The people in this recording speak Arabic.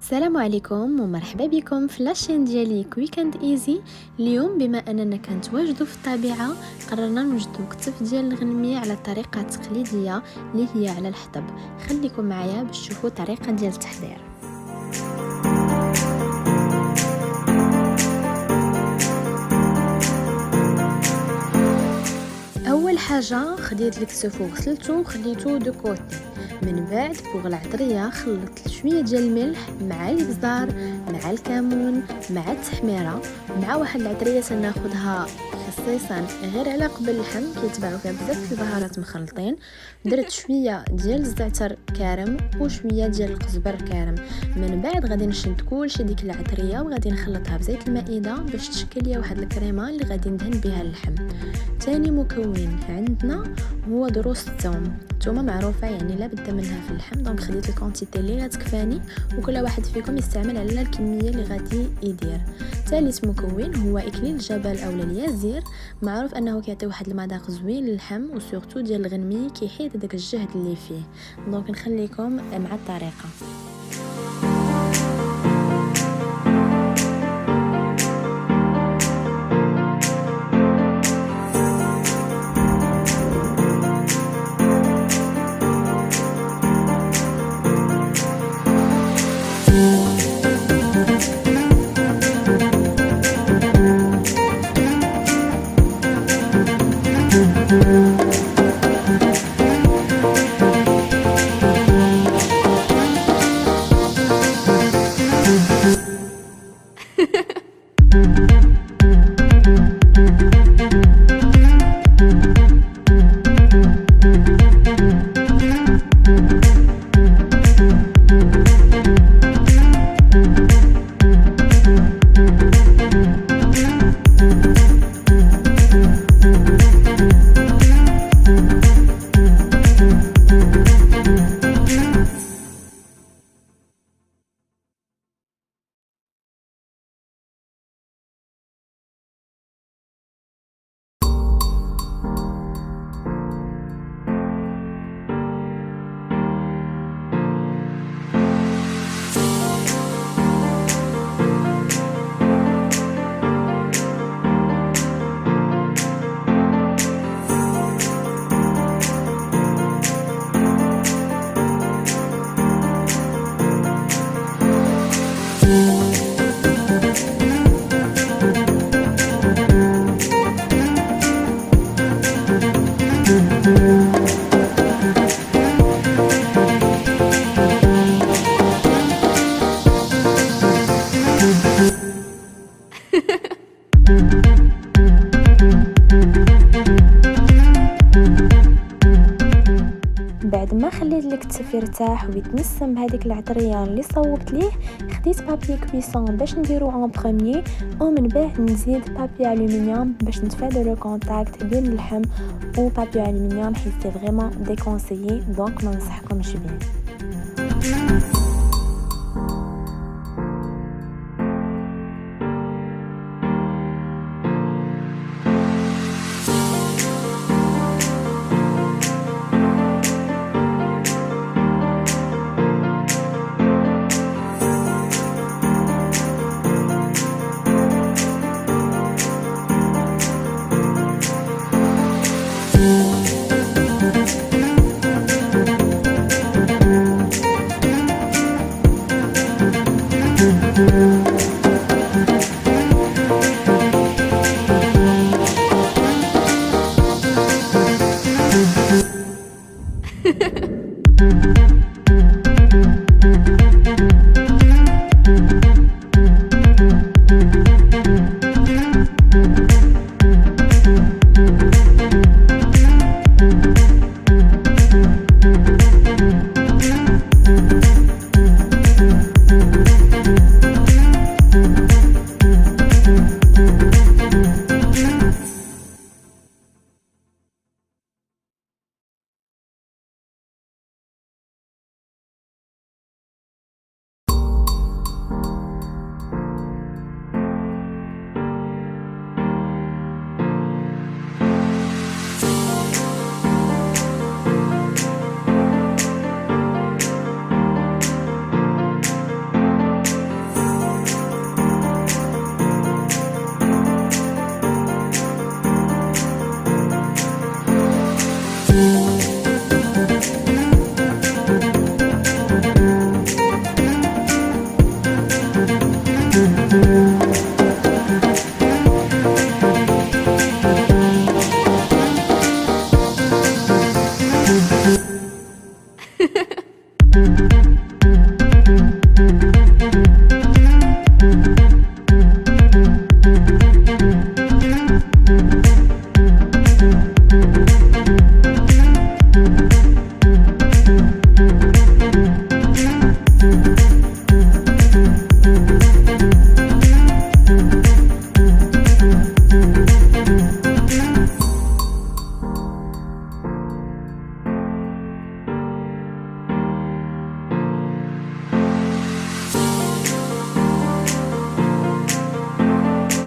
السلام عليكم ومرحبا بكم في لاشين ديالي كويكاند ايزي. اليوم بما اننا كنتواجدوا في الطبيعه قررنا نوجدوا كتف ديال الغنميه على الطريقه التقليديه اللي هي على الحطب. خليكم معايا باش تشوفوا الطريقه ديال التحضير. اول حاجه خديت الكتف وغسلته وخليته دو كوتي. من بعد بوغ العطريه خلطت شويه ديال الملح مع الابزار مع الكمون مع التحميره مع واحد العطريه سناخذها خصيصا غير على قبل اللحم كيتباعوا فيها بزاف البهارات مخلطين. درت شويه ديال الزعتر كارم وشويه ديال القزبر كارم. من بعد غادي نشد كلشي ديك العطريه وغادي نخلطها بزيت المائده باش تشكل ليا واحد الكريمه اللي غادي ندهن بها اللحم. ثاني مكون عندنا هو دروس الثوم معروفه يعني لا بد منها في اللحم، دونك خديت الكونتيتي اللي غتكفاني وكل واحد فيكم يستعمل على الكميه اللي غادي يدير. ثالث مكون هو اكليل الجبل اولا اليازير، معروف انه كيعطي واحد المذاق زوين للحم وسورتو ديال الغنمي كيحيد داك الجهد اللي فيه. دونك نخليكم مع الطريقه. بعد ما خليت الكتف يرتاح ويتنسم بهذيك العطريه اللي صوبت ليه، خديت بابي كويسون باش نديرو اون بروميير ومن بعد نزيد بابي الومنيوم باش نتفادى لو كونتاكت بين اللحم و بابي الومنيوم حيت سي فريمون ديكونسيي، دونك ما نصحكمش بيه.